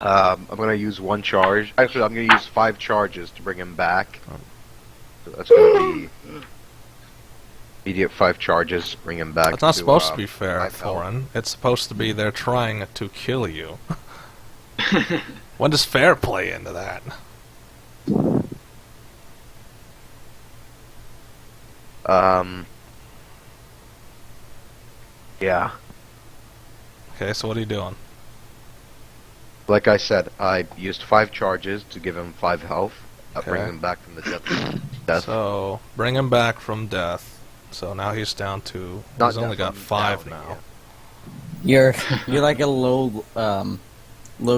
I'm gonna use one charge. Actually, I'm gonna use 5 charges to bring him back. So that's gonna be immediate 5 charges. Bring him back. That's not to, supposed to be fair, 5 health. Thorin. It's supposed to be they're trying to kill you. When does fair play into that? Yeah. Okay, so what are you doing? Like I said, I used 5 charges to give him 5 health. Bring Okay. him back from the death. So, bring him back from death. So now he's down to... Not he's only death, got from 5 down, now. You're like a low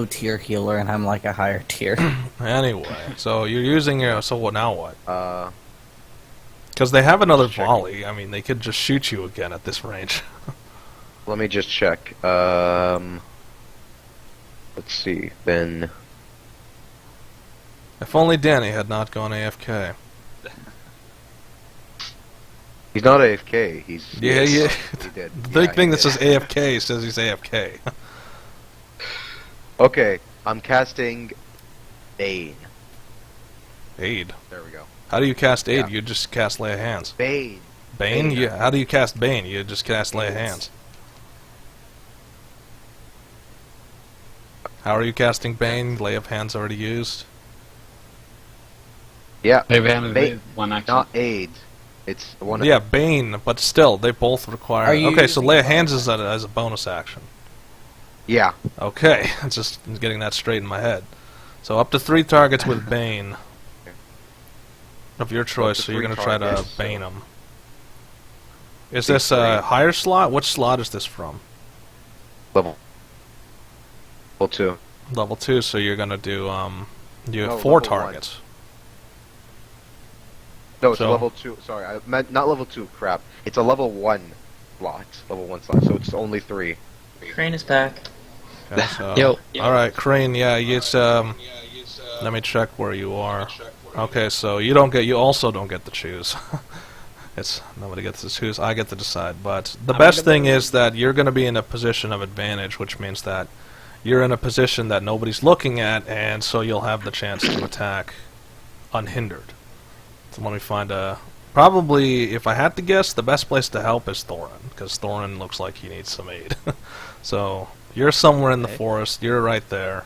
tier healer, and I'm like a higher tier. Anyway, so you're using your... So what, now what? Yeah. Because they have another Just checking. volley. I mean, they could just shoot you again at this range. Let me just check. Let's see. Then If only Dani had not gone AFK. he's not AFK. He's Yeah, yeah. He did. The big Yeah, thing he that did. says AFK says he's AFK. Okay, I'm casting Bane. Aid. There we go. How do you cast Aid? Yeah. You just cast Lay of Hands. Bane. Bane? Bane. Yeah. How do you cast Bane? You just cast Lay of Hands. How are you casting Bane? Lay of Hands already used. Yeah. They have Bane, one action. not aid. It's one. Yeah, Bane, but still, they both require... Are you Okay, so using Lay of bonus Hands is as a bonus action. Yeah. Okay, just getting that straight in my head. So up to 3 targets with Bane. Of your choice, to so you're 3 going to try to targets, Bane so- them. Is Big this a 3. higher slot? Which slot is this from? Level 2. Level 2, so you're going to do, you have No, 4 level 1. targets. No, it's So- a level 2. Sorry, I meant not level 2. Crap. It's a level 1 slot. Level 1 slot. So it's only 3. Crane is back. Okay, so, Yo. Alright, Crane, yeah, it's, let me check where you are. Okay, so you also don't get to choose. It's, nobody gets to choose, I get to decide. But the best thing is that you're going to be in a position of advantage, which means that you're in a position that nobody's looking at, and so you'll have the chance to attack unhindered. So let me find a... Probably, if I had to guess, the best place to help is Thorin, because Thorin looks like he needs some aid. So, you're somewhere in the forest, you're right there.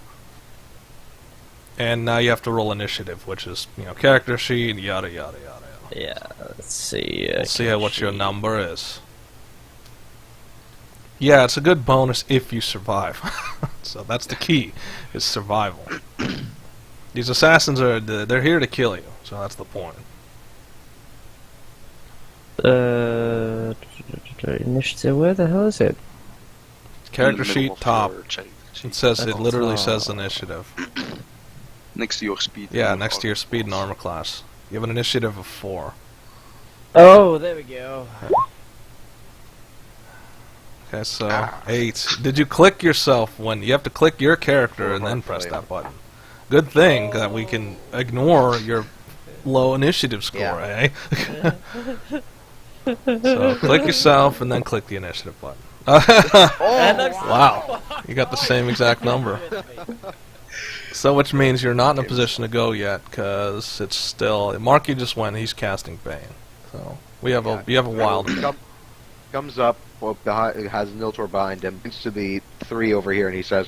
And now you have to roll initiative, which is, character sheet, yada yada yada. Yeah, let's see. Let's see what your number is. Yeah, it's a good bonus if you survive. So that's the key, is survival. These assassins they're here to kill you, so that's the point. Initiative, where the hell is it? Character In the sheet middle of top. your check sheet. It says, it That's, literally says initiative. Next to your speed. Yeah, and next to your speed and class. armor class. You have an initiative of 4. Oh, there we go. Okay, so 8. Did you click yourself when you have to click your character Or and then mark press failure. that button? Good thing that we can ignore your low initiative score, Yeah. eh? So click yourself and then click the initiative button. Wow, you got the same exact number. So which means you're not in a position to go yet, because it's still... Marky just went, he's casting Bane. So we have you have a wild... Comes up, well, it has Niltaor behind him, points to the 3 over here, and he says,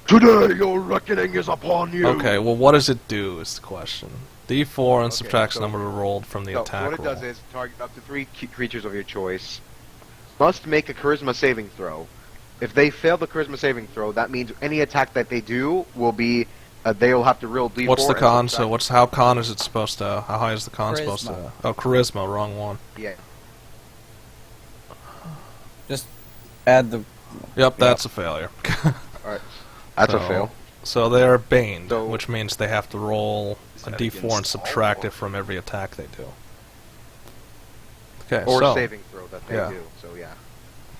"Today your reckoning is upon you." Okay, well what does it do is the question. D4 and Okay, subtracts so- number rolled from the So attack what it roll. does is target up to 3 creatures of your choice. Must make a charisma saving throw. If they fail the charisma saving throw, that means any attack that they do will be they will have to roll D4. What's the and con? So subtract- how con is it supposed to? How high is the con supposed to? Charisma. Oh, charisma, wrong one. Yeah. Just add the... Yep, that's a failure. Alright. That's a So- fail. So they're baned, So- which means they have to roll Is a that D4 and against subtract all, it from every attack they do. Okay, Or so saving throw that they yeah. do. So yeah.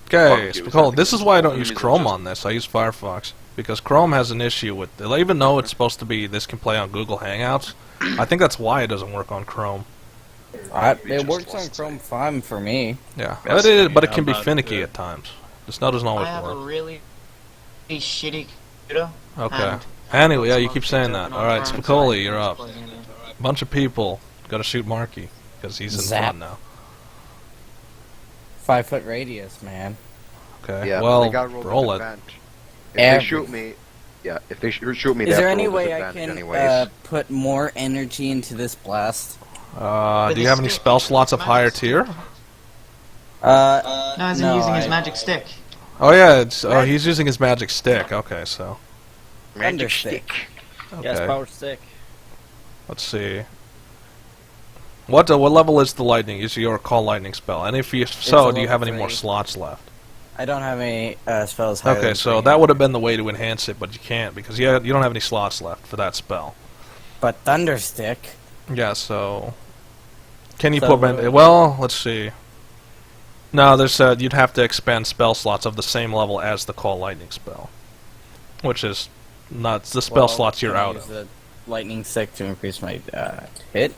okay, Fuck you, Spicol, is this that is why I don't against use all Chrome enemies or on this. I use Firefox because Chrome has an issue with, even though it's supposed to be this can play on Google Hangouts. I think that's why it doesn't work on Chrome. We it just works on lost Chrome fine for me. Yeah, Yes, but it can be about finicky the- at times. This doesn't I always have a work. really shitty computer. Okay. And Anyway, yeah, lots you of keep things saying open that. on Alright, time, Spicoli, so you're I'm up. just plugging it in. Bunch of people. Gotta shoot Marky. Because he's in Zap. front now. 5 foot radius, man. Okay. Yeah, well, they got rolled roll with it. advantage. If Every- they shoot me, yeah, if they shoot me, they Is have there to any roll way I disadvantage can anyways. put more energy into this blast? Do With you his have any stick, spell it's slots of magic higher stick. tier? No, as in No, using his I- magic stick. Oh yeah, he's using his magic stick. Okay, so Thunder stick. Yes, okay. power stick. Let's see. What level is the lightning? Is your call lightning spell? And if you so, a do you have level any more 3. slots left? I don't have any spells higher Okay, than so 3. that would have been the way to enhance it, but you can't because you don't have any slots left for that spell. But Thunder Stick... Yeah, so can you So put what- well, let's see. No, there's you'd have to expand spell slots of the same level as the call lightning spell, which is not the spell Well, slots you're can I out use of. the lightning stick to increase my hit?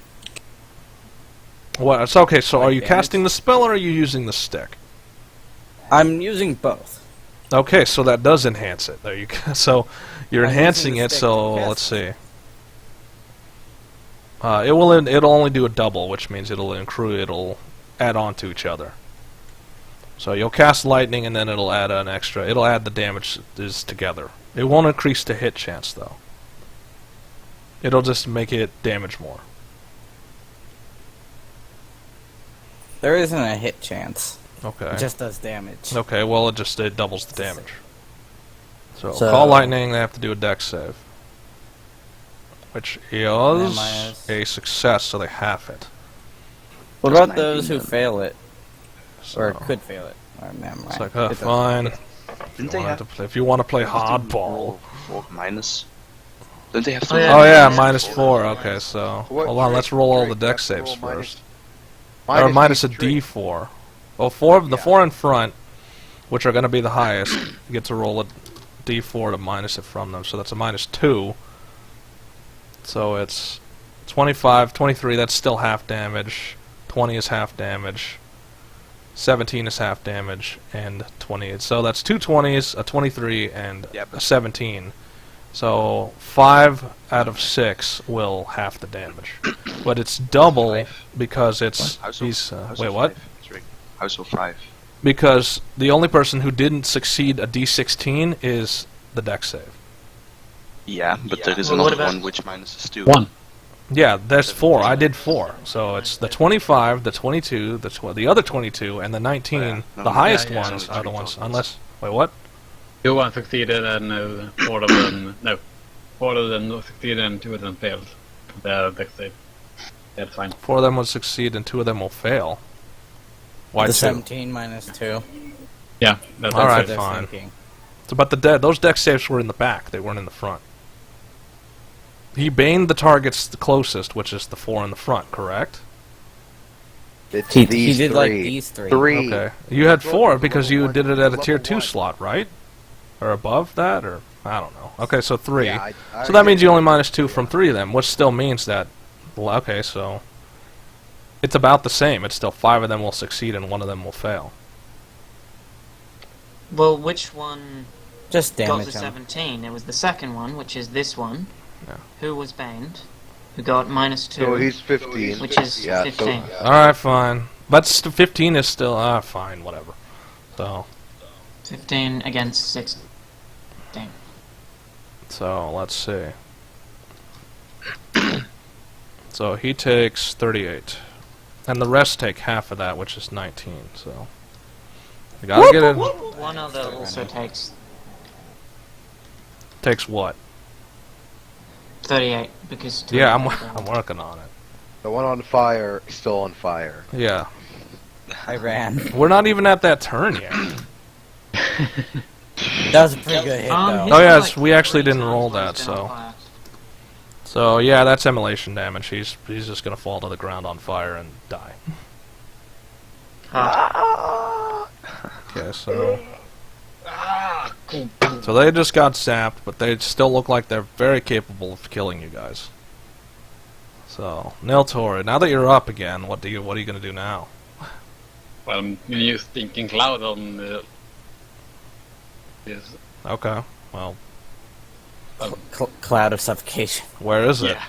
What? It's okay. So, are Like you damage? casting the spell or are you using the stick? I'm using both. Okay, so that does enhance it. There you go. So you're I'm enhancing using the it. stick So to cast let's see. It'll only do a double, which means it'll add on to each other. So you'll cast lightning, and then it'll add an extra. It'll add the damage is together. It won't increase the hit chance though. It'll just make it damage more. There isn't a hit chance. Okay. It just does damage. Okay. Well, it doubles the damage. So So- call lightning. They have to do a dex save, which is minus- a success. So they half it. What That's about those who 19 then. fail it? Or So could fail it? Or never mind. it's like, It doesn't- fine. Didn't they have If you want to play they have to hardball. roll for minus? Don't they have to? Oh, yeah. Oh yeah, Yeah. -4. Okay, so What- hold on. Let's roll all the Drake, dex you have to saves roll first. Or minus a D4. Well, the Yeah. 4 in front, which are going to be the highest, you get to roll a D4 to minus it from them. So that's a -2. So it's 25, 23. That's still half damage. 20 is half damage. 17 is half damage, and 20. So that's 2 20s, a 23, and Yeah, a but 17. So 5 out of 6 will half the damage, but it's double Five. because it's House he's House wait of what? 5, Drake. House of 5. Because the only person who didn't succeed a D16 is the dex save. Yeah, but there is Well, what another about- one which minuses 2. One. Yeah, there's 4. I did 4. So it's the 25, the 22, the other 22, and the 19. Yeah. The No, highest yeah, ones yeah. are the ones. Unless wait, what? One succeeded and 4 of them no. 4 of them succeeded and 2 of them failed. The dex save. That's fine. 4 of them will succeed and 2 of them will fail. Why the 2? 17 minus 2. Yeah, that's All right, That's what they're fine. thinking. So, but those dex saves were in the back. They weren't in the front. He baned the targets the closest, which is the 4 in the front, correct? It's He these did three. like these 3. Three. Okay. You had Roll 4 from because level you one did it to at a level tier 2 one. slot, right? Or above that, or I don't know. Okay, so 3. Yeah, I So that means did you only it. minus 2 from 3 of them, which still means that. Well, okay, so it's about the same. It's still 5 of them will succeed and 1 of them will fail. Well, which one Just got damage the him. 17? It was the second one, which is this one. Yeah. Who was banned? Who got -2? So he's 15. Which is yeah, 15. So, All right, fine. But 15 is still fine, whatever. So 15 against 16. So let's see. So he takes 38, and the rest take half of that, which is 19. So you gotta get it. One other also takes Takes what? 38 because. two Yeah, of I'm them I'm failed. working on it. the one on fire is still on fire. Yeah, I ran. we're not even at that turn yet. That was a pretty good hit, He's though. Oh, got, yeah, like, we actually 3 didn't times roll where that, he's been on so. fire. So yeah, that's emulation damage. He's just gonna fall to the ground on fire and die. Okay, so they just got zapped, but they still look like they're very capable of killing you guys. So Niltaor, now that you're up again, what are you gonna do now? Well, I'm gonna use Thinking Cloud on this. Okay, well, cloud of suffocation. Where is it? Yeah.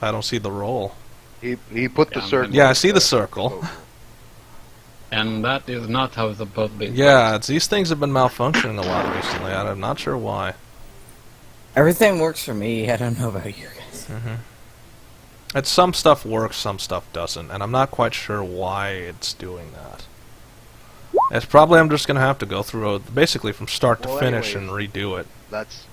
I don't see the roll. He put the Yeah, circle. Yeah, I see the circle. And that is not how it's supposed to be. Yeah, these things have been malfunctioning a lot recently. I'm not sure why. Everything works for me. I don't know about you guys. It's some stuff works, some stuff doesn't, and I'm not quite sure why it's doing that. It's probably I'm just gonna have to go through basically from start to Well, finish anyways. and redo it. That's.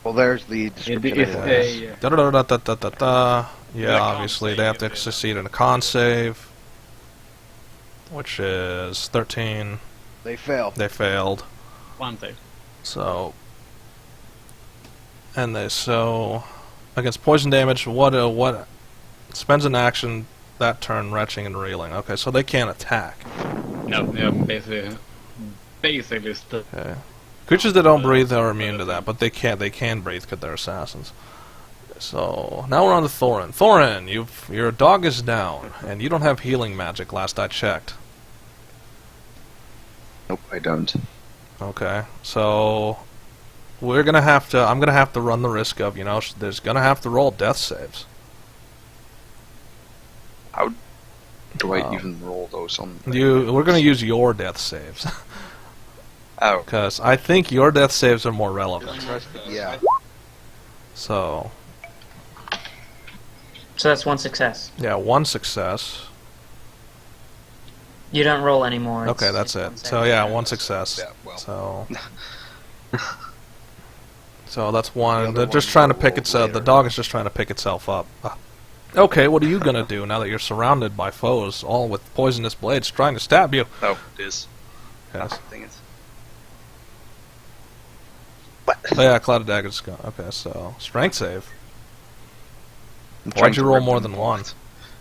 Well, there's the description. If anyways. they, Da-da-da-da-da-da-da. Yeah, Yeah, con obviously save they have if to they succeed in a con save, which is 13. They fail. They failed. one save. So, and against poison damage, what spends an action that turn retching and reeling. Okay, so they can't attack. No, they're basically still. Okay. Creatures that don't breathe are immune to that, but they can breathe because they're assassins. So now we're on to Thorin. Thorin, your dog is down, and you don't have healing magic. Last I checked. Nope, I don't. Okay, so I'm gonna have to run the risk of there's gonna have to roll death saves. How do I Oh. even roll those on? We're gonna use your death saves Oh, because I think your death saves are more relevant. Yeah. So So that's one success. yeah, one success. You don't roll anymore. it's Okay, that's just one it. save. So yeah, one success. yeah, well. So. So that's one. The They're other just one trying to we'll pick roll itself. The later. dog is just trying to pick itself up. Okay, what are you gonna do now that you're surrounded by foes, all with poisonous blades trying to stab you? Oh, this. Yes. Dang it. Oh yeah, Cloud of Daggers. Okay, so strength save. I'm Why'd trying you to roll rip more them than one? apart,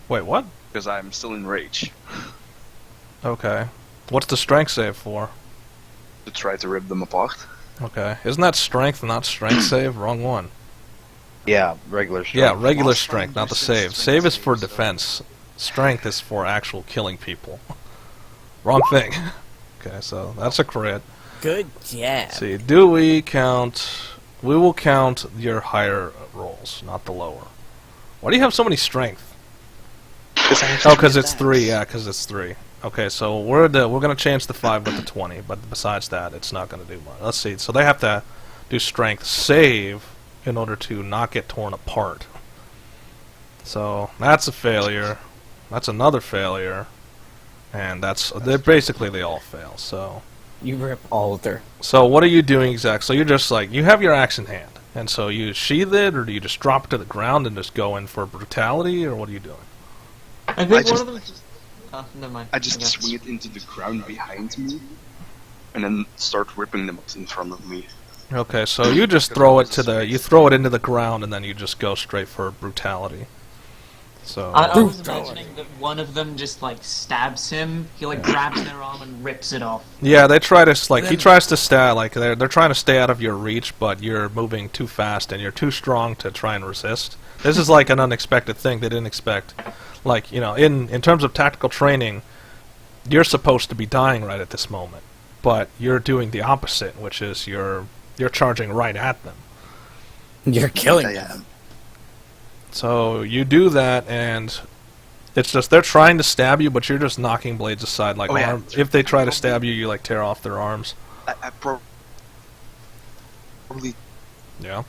Wait, what? Because I'm still in rage. Okay. What's the strength save for? To try to rip them apart. Okay. Isn't that strength, not strength save? Wrong one. Yeah, regular strength. Yeah, regular Last strength, time not the you said save. strength Save is for save, so- defense. Strength is for actual killing people. Wrong thing. Okay, so that's a crit. Good job. Let's see, do we count... We will count your higher rolls, not the lower. Why do you have so many strength? Oh, because it's 3, yeah, because it's 3. Okay, so we're gonna change the 5 with the 20, but besides that, it's not gonna do much. Let's see, so they have to do strength save in order to not get torn apart. So, that's a failure. That's another failure. And they all fail, so... You rip Alder. So what are you doing exactly? So you're just like, you have your axe in hand, and so you sheath it, or do you just drop it to the ground and just go in for brutality, or what are you doing? I think I one just- of them just. Oh, never mind. I just guess. swing it into the ground behind me, and then start ripping them up in front of me. Okay, so you just throw it you throw it into the ground, and then you just go straight for brutality. So I was imagining that one of them just like stabs him. He like grabs their arm and rips it off. yeah, they try to he tries to stay they're trying to stay out of your reach, but you're moving too fast and you're too strong to try and resist. This is like an unexpected thing they didn't expect. Like, in terms of tactical training, you're supposed to be dying right at this moment, but you're doing the opposite, which is you're charging right at them. You're killing I them. am. So you do that, and it's just they're trying to stab you, but you're just knocking blades aside. Like Oh, yeah. if they try to stab you, you like tear off their arms. I probably Yeah,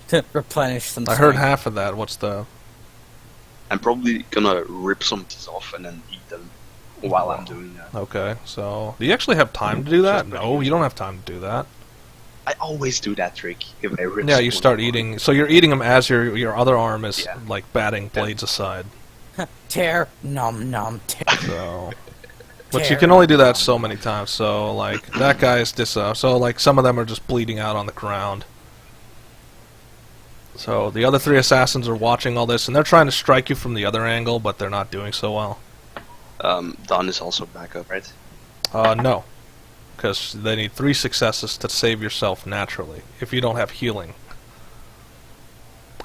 To replenish some I heard strength. half of that. What's the? I'm probably gonna rip some teeth off and then eat them while I'm doing that. Okay, so do you actually have time to do that? No, you don't have time to do that. I always do that trick if I rip. Yeah, you someone start apart. eating. So you're eating them as your other arm is Yeah. like batting blades aside. Tear, nom nom, tear. So, but you can only do that so many times. So like that guy's so like some of them are just bleeding out on the ground. So the other 3 assassins are watching all this, and they're trying to strike you from the other angle, but they're not doing so well. Don is also back up, right? No, because they need 3 successes to save yourself naturally if you don't have healing.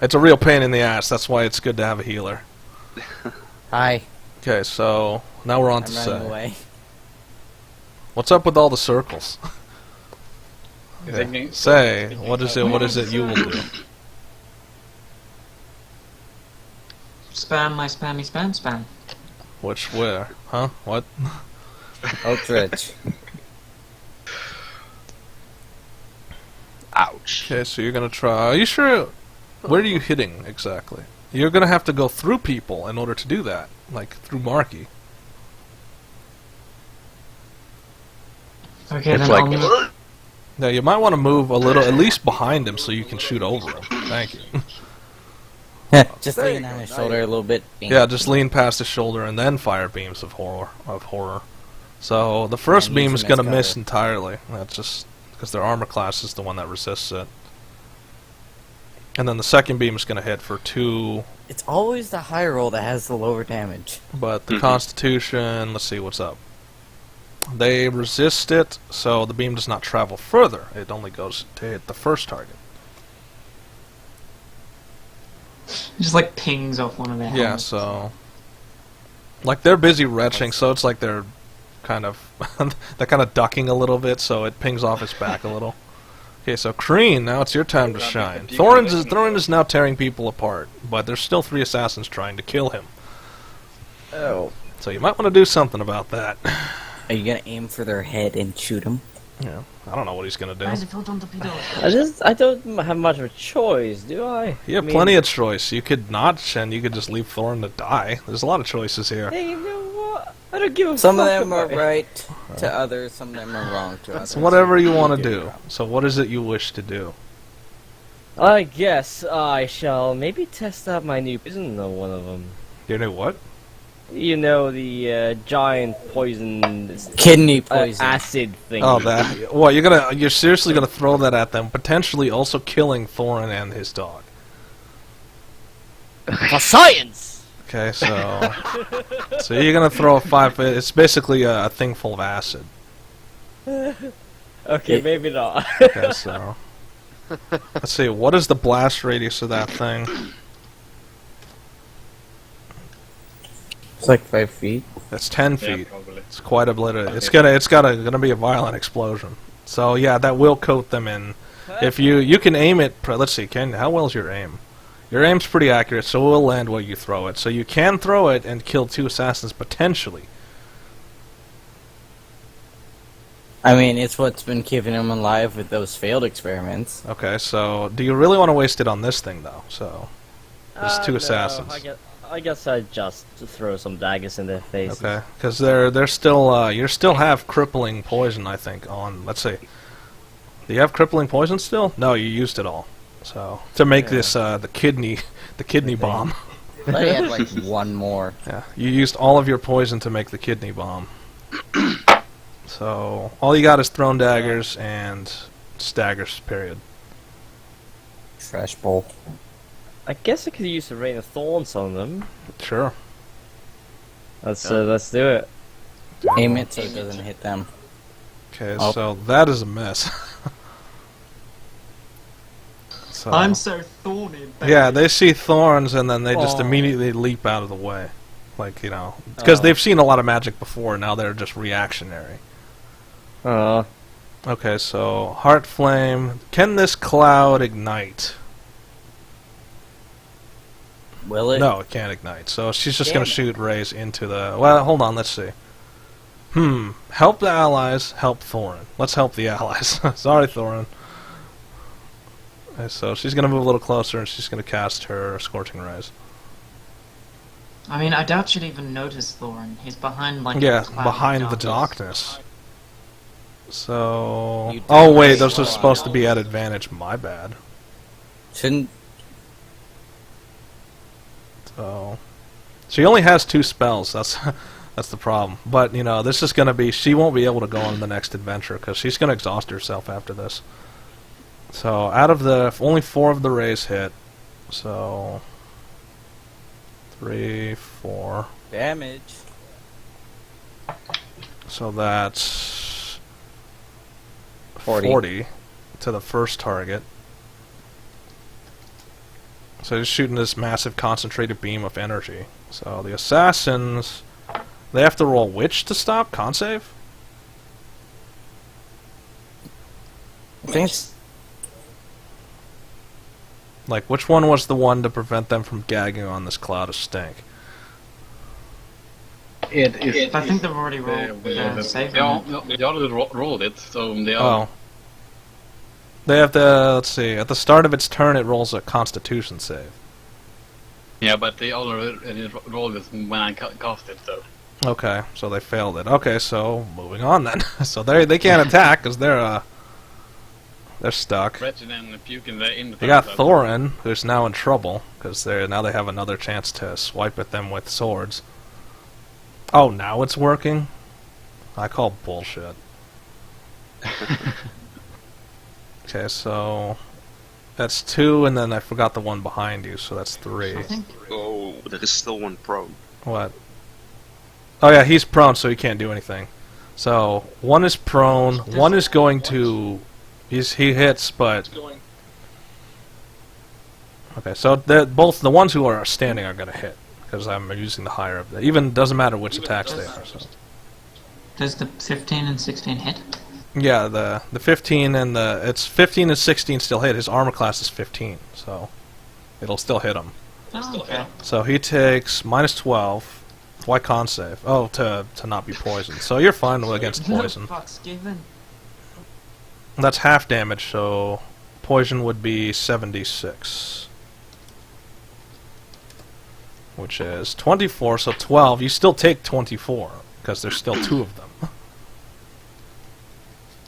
It's a real pain in the ass. That's why it's good to have a healer. Hi, Okay, so now we're on I'm to running say. away. What's up with all the circles? Thinking, Say, thinking what is how- it? What is it you will do? Spam my spammy spam. Which where? Huh? What? Eldritch. Ouch. Okay, so you're gonna try. Are you sure? Where are you hitting exactly? You're gonna have to go through people in order to do that, like through Marky. Okay, It's then like, I'll move. Now you might want to move a little, at least behind him, so you can shoot over him. Thank you. Just lean on his shoulder a little bit. Yeah, just lean past his shoulder and then fire beams of horror. So the first And beam use is him as gonna miss cover. entirely. That's just because their armor class is the one that resists it. And then the second beam is gonna hit for 2. It's always the high roll that has the lower damage. But the Constitution, let's see what's up. They resist it, so the beam does not travel further. It only goes to hit the first target. Just like pings off one of their Yeah, helmets. so like they're busy retching, so it's like they're kind of ducking a little bit, so it pings off his back a little. Okay, so Kreen, now it's your time to shine. Thorin is now tearing people apart, but there's still 3 assassins trying to kill him. Oh. So you might want to do something about that. Are you gonna aim for their head and shoot them? Yeah, I don't know what he's gonna do. Guys, I felt on torpedo. I don't have much of a choice, do I? You have I mean, plenty of choice. You could notch, and you could just leave Thorin to die. There's a lot of choices here. Hey, you know what? I don't give a Some of fuck them are about it. right to others, some of them are wrong to others. It's whatever you want to do. So what is it you wish to do? I guess I shall maybe test out my new poison on one of them. You know what? You know, the giant poison Kidney poison. acid thing. Oh, that. What, you're seriously gonna throw that at them, potentially also killing Thorin and his dog. For science! Okay, so you're gonna throw a 5. It's basically a thing full of acid. Okay, maybe not. Okay, so let's see. What is the blast radius of that thing? It's like 5 feet. It's 10 Yeah, feet. probably. It's quite a bit. It's gonna be a violent explosion. So yeah, that will coat them in. If you can aim it, let's see, how well is your aim? Your aim's pretty accurate, so it will land where you throw it. So you can throw it and kill 2 assassins potentially. I mean, it's what's been keeping them alive with those failed experiments. Okay, so do you really want to waste it on this thing though? So there's 2 No, assassins. I guess I just throw some daggers in their faces. Okay, because they're still you still have crippling poison, I think. On, let's see, do you have crippling poison still? No, you used it all. So to make this the kidney bomb. I had like one more. Yeah, you used all of your poison to make the kidney bomb. So all you got is thrown daggers and staggers. Period. Trash bowl. I guess I could use a rain of thorns on them. Sure. Let's do it. Aim it so it doesn't hit them. Okay, Oh. so that is a mess. So I'm so thorny. yeah, they see thorns and then they just Aw. immediately leap out of the way, like because they've seen a lot of magic before. Now they're just reactionary. Okay, so heart flame. Can this cloud ignite? Will it? No, it can't ignite. So she's just Damn gonna it. shoot rays into the. Well, hold on. Let's see. Help the allies. Help Thorin. Let's help the allies. Sorry, Thorin. Okay, so she's gonna move a little closer and she's gonna cast her scorching rays. I mean, I doubt she'd even notice Thorin. He's behind like Yeah, a cloud of behind the darkness. darkness. So. You Oh did wait, not those are slow supposed to on be at advantage. My bad. Shouldn't. So she only has 2 spells. That's the problem. But this is gonna be. She won't be able to go on the next adventure because she's gonna exhaust herself after this. So out of the only 4 of the rays hit. So 3, 4. Damage. So that's 40. 40 to the first target. So he's shooting this massive concentrated beam of energy. So the assassins, they have to roll which to stop? Con save? I think it's Like, which one was the one to prevent them from gagging on this cloud of stink? It is. I think they've already rolled the save. Yeah, they already rolled it, so they are. Oh. They have to, let's see, at the start of its turn it rolls a constitution save. Yeah, but they already rolled it when I cast it, so. Okay, so they failed it. Okay, so moving on then. So they can't attack because they're stuck. Wretched and puke in the You got Thorin, who's now in trouble because they have another chance to swipe at them with swords. Oh, now it's working? I call bullshit. Okay, so that's 2, and then I forgot the one behind you, so that's 3. I think Oh, there is still one prone. What? Oh yeah, he's prone, so he can't do anything. So one is prone, one is going to. He hits, but. Okay, so both the ones who are standing are going to hit because I'm using the higher of the. Even doesn't matter which attacks they are. So. does the 15 and 16 hit? Yeah, the 15 and it's 15 and 16 still hit. His armor class is 15, so it'll still hit him. Oh, okay. So he takes -12. Why con save? Oh, to not be poisoned. So you're fine against poison. Fuck's given. That's half damage, so poison would be 76. Which is 24, so 12. You still take 24, because there's still 2 of them.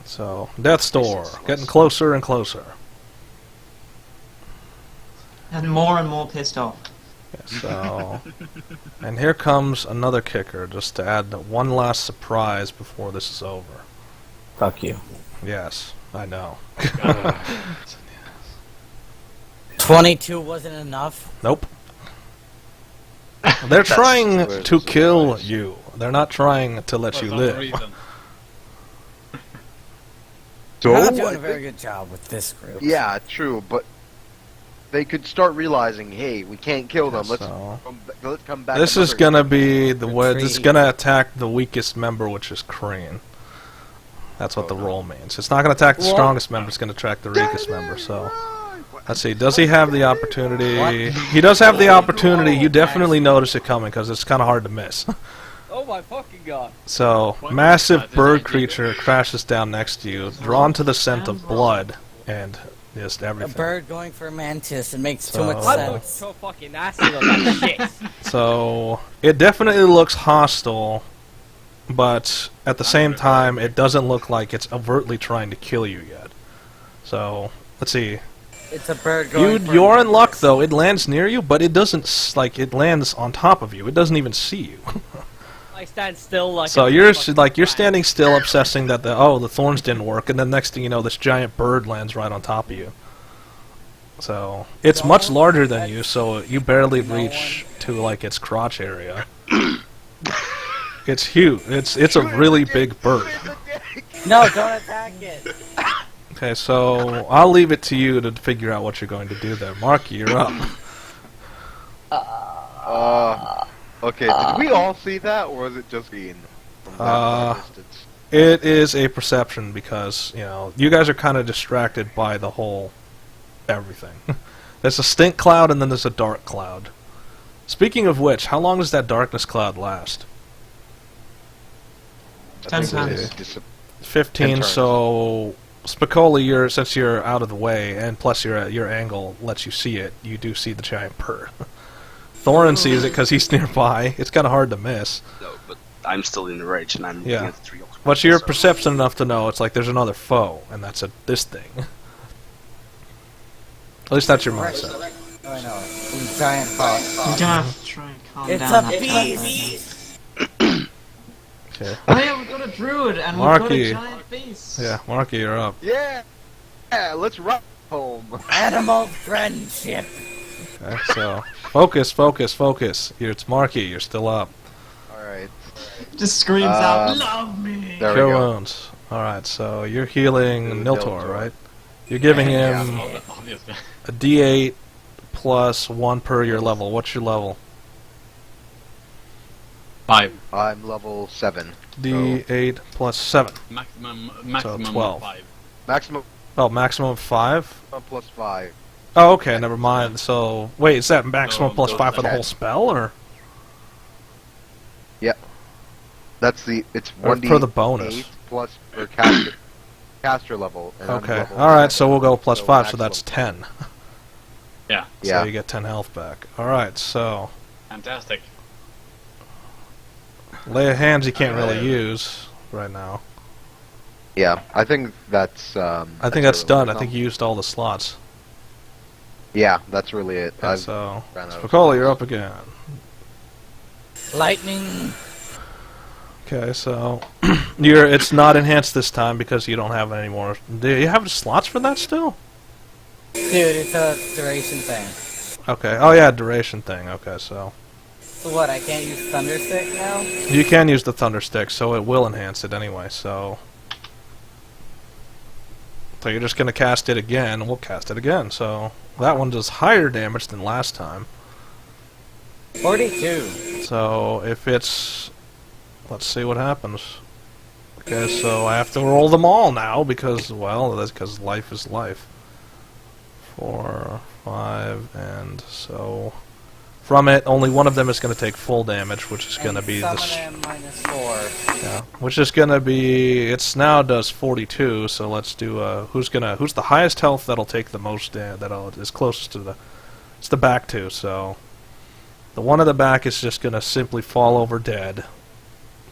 So, Death's Door, getting closer and closer. And more pissed off. Yeah, so, and here comes another kicker, just to add one last surprise before this is over. fuck you. Yes, I know. 22 wasn't enough. Nope. They're trying to kill you. They're not trying to let you live. So, You're not doing I a very think- good job with this group. yeah, true, but they could start realizing, hey, we can't kill them. Let's So- let's come back. This is another- gonna be the way. This is Retreat. gonna attack the weakest member, which is Crane. That's what the roll means. It's not gonna attack the What? strongest member. It's gonna attack the weakest member. So, let's see. Does he have the opportunity? He does have the opportunity. You definitely notice it coming because it's kind of hard to miss. Oh my fucking god. So, massive bird creature crashes down next to you, drawn to the scent of blood and just A everything. bird going for a mantis, it makes too So- much I look sense. so fucking nasty on that shit. So, it definitely looks hostile, but at the same time, it doesn't look like it's overtly trying to kill you yet. So, let's see. It's a bird going for a You're in luck, mantis. though. It lands near you, but it doesn't, it lands on top of you. It doesn't even see you. I stand still like. So a you're fucking you're rat. standing still, obsessing that the thorns didn't work, and then next thing you know, this giant bird lands right on top of you. So it's much larger than you, so you barely reach to like its crotch area. It's huge. It's a really big bird. No, don't attack it. Okay, so I'll leave it to you to figure out what you're going to do there. Marky, you're up. Okay, did we all see that, or was it just being from that far distance? It is a perception because, you know, you guys are kind of distracted by the whole everything. There's a stink cloud and then there's a dark cloud. Speaking of which, how long does that darkness cloud last? I 10 think times. it dis- 15, 10 turns. so Spicoli, since you're out of the way, and plus your angle lets you see it, you do see the giant bird. Thorin sees it because he's nearby. It's kind of hard to miss. No, but I'm still in the rage and I'm Yeah. looking at the tree. But you're so- perception enough to know it's like there's another foe, and that's this thing. At least that's your mindset. Oh, I know. It's a giant fox. You're gonna have to try and calm It's down. a that beast! Okay. Oh yeah, we've got a druid and Marky. we've got a giant beast. Yeah, Marky, you're up. Yeah, let's run home. Animal friendship. Okay, so focus. It's Marky. You're still up. All right, Just screams out, "Love me!" there we Cure go. wounds. All right, so you're healing Niltaor, Niltaor. right? You're giving him Obviously. a D8 plus 1 per your level. What's your level? 5. I'm level 7. D8 plus 7. Maximum 12. 5. Maximum Oh, maximum of 5? Plus 5. Oh, okay, never mind. So, wait, is that maximum No, plus those 5 for the are- whole spell, or That's the it's Or 1d for the bonus? 8 plus for caster level. And I'm okay? level All right, 9, so we'll go plus 5, so maximum. that's 10. Yeah. Yeah. So you get 10 health back. All right, so Fantastic. lay of hands you can't really use right now. Yeah, I think that's. I think that's done. I think you used all the slots. Yeah, that's really it. Okay, I've so ran out of Spicoli, slots. you're up again. Lightning. Okay, so it's not enhanced this time because you don't have any more. Do you have slots for that still? Dude, it's a duration thing. Okay. Oh yeah, duration thing. Okay, so So what, I can't use Thunderstick now? you can use the Thunder Stick, so it will enhance it anyway. So you're just gonna cast it again, and we'll cast it again. So that one does higher damage than last time. 42. So if it's, let's see what happens. Okay, so I have to roll them all now because, well, that's because life is life. 4, 5, and so from it, only one of them is going to take full damage, which is going to be Summon this. him -4. Yeah, which is going to be. It's now does 42. So let's do. Who's the highest health that'll take the most? Is closest to the. It's the back two. So the one at the back is just going to simply fall over dead.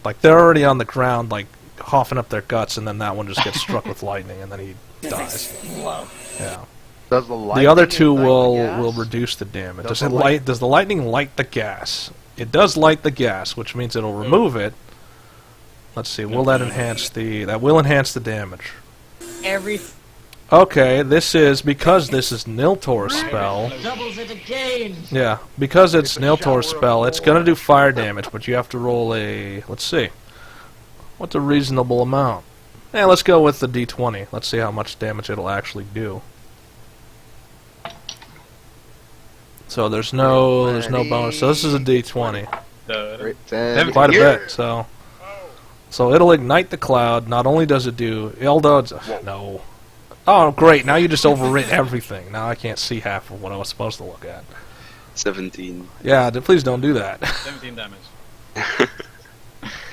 Like they're already on the ground, like coughing up their guts, and then that one just gets struck with lightning, and then he dies. Yeah. Does the The lightning other two ignite the will gas? reduce the damage. Does Does the it light? Does the lightning light the gas? It does light the gas, which means it'll remove it. Let's see. Will that enhance the? That will enhance the damage. Every... Okay, this is because this is Niltaor's spell. Doubles it again! Yeah, because it's It's a Niltaor's shower of spell, it's gold. gonna do fire damage, but you have to roll a. Let's see. What's a reasonable amount? Yeah, let's go with the D20. Let's see how much damage it'll actually do. So there's no bonus. So this is a D20. Quite a bit. So it'll ignite the cloud. Not only does it do, although it's no. Oh great! Now you just overwrit everything. Now I can't see half of what I was supposed to look at. 17. Yeah, please don't do that. 17 damage.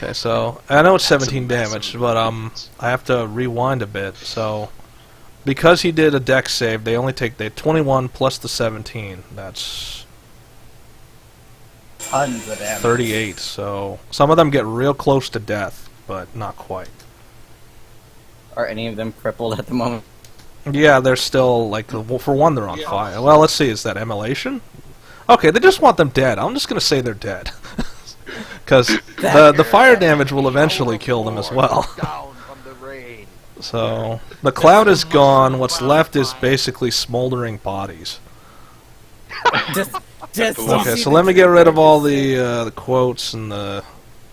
Okay, so I know it's 17 damage, but I have to rewind a bit. So because he did a dex save, they only take the 21 plus the 17. That's Tons of damage. 38. So some of them get real close to death, but not quite. Are any of them crippled at the moment? Yeah, they're still like for one, they're on fire. Well, let's see, is that immolation? Okay, they just want them dead. I'm just gonna say they're dead. Because the fire damage will eventually kill them as well. Down from the rain. So the cloud is gone. What's left is basically smoldering bodies. just Okay, so let me get rid of all the quotes and the.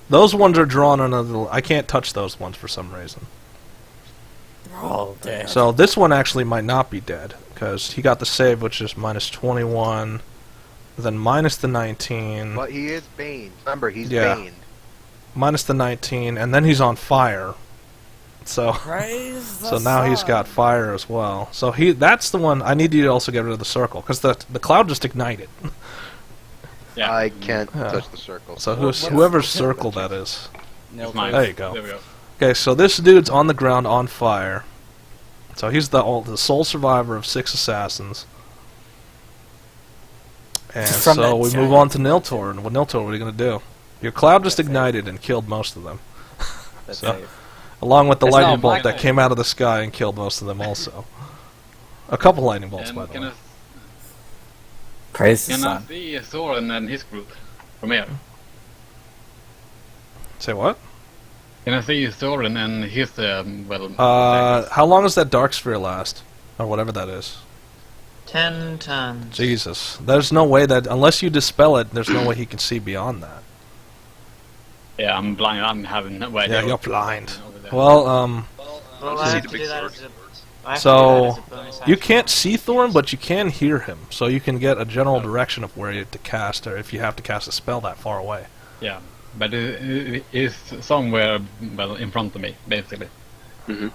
Those ones are drawn on a. I can't touch those ones for some reason. Oh, damn. So this one actually might not be dead because he got the save, which is minus 21, then minus the 19. But he is baned. Remember, he's Yeah. baned. Minus the 19, and then he's on fire. So so now he's got fire as well. So that's the one I need you to also get rid of the circle because the cloud just ignited. Yeah. I can't Yeah. touch the circle. So whoever's circle that is. It's mine. There you go. There we go. Okay, so this dude's on the ground on fire. So he's the sole survivor of 6 assassins. And From so that we move giant- on to Niltaor. And Niltaor, what are you going to do? Your cloud just ignited and killed most of them. That's So- safe. Along with the It's lightning not bolt mine. that came out of the sky and killed most of them also. A couple lightning bolts, by And the way. Praise the can I sun. see Thorin and his group from here? Say what? Can I see Thorin and his, How long does that dark sphere last? Or whatever that is. 10 turns. Jesus. There's no way that, unless you dispel it, there's no way he can see beyond that. Yeah, I'm blind. I'm having no idea. Yeah, you're blind. over there. Well, Well, See I have the to big do that sword? as a... I have to So, do that as a bonus you action. can't see Thorin, but you can hear him. So you can get a general direction of where you have to cast, or if you have to cast a spell that far away. Yeah, but it is somewhere, well, in front of me, basically. Mhm.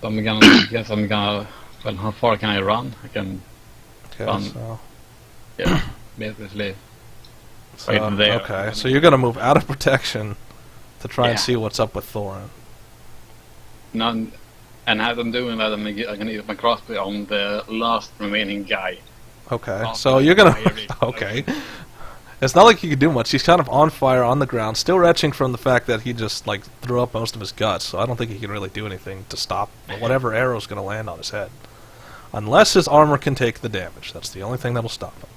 I'm gonna guess I'm gonna. Well, how far can I run? I can. Okay, Um, Yeah, basically. so right there. okay, so you're gonna move out of protection to try and Yeah. see what's up with Thorin. None. And as I'm doing that, I'm gonna use my crossbow on the last remaining guy. Okay, Oh, so you're gonna. fire rate. Okay. It's not like you can do much. He's kind of on fire on the ground, still retching from the fact that he just like threw up most of his guts. So I don't think he can really do anything to stop whatever arrow's going to land on his head, unless his armor can take the damage. That's the only thing that'll stop him.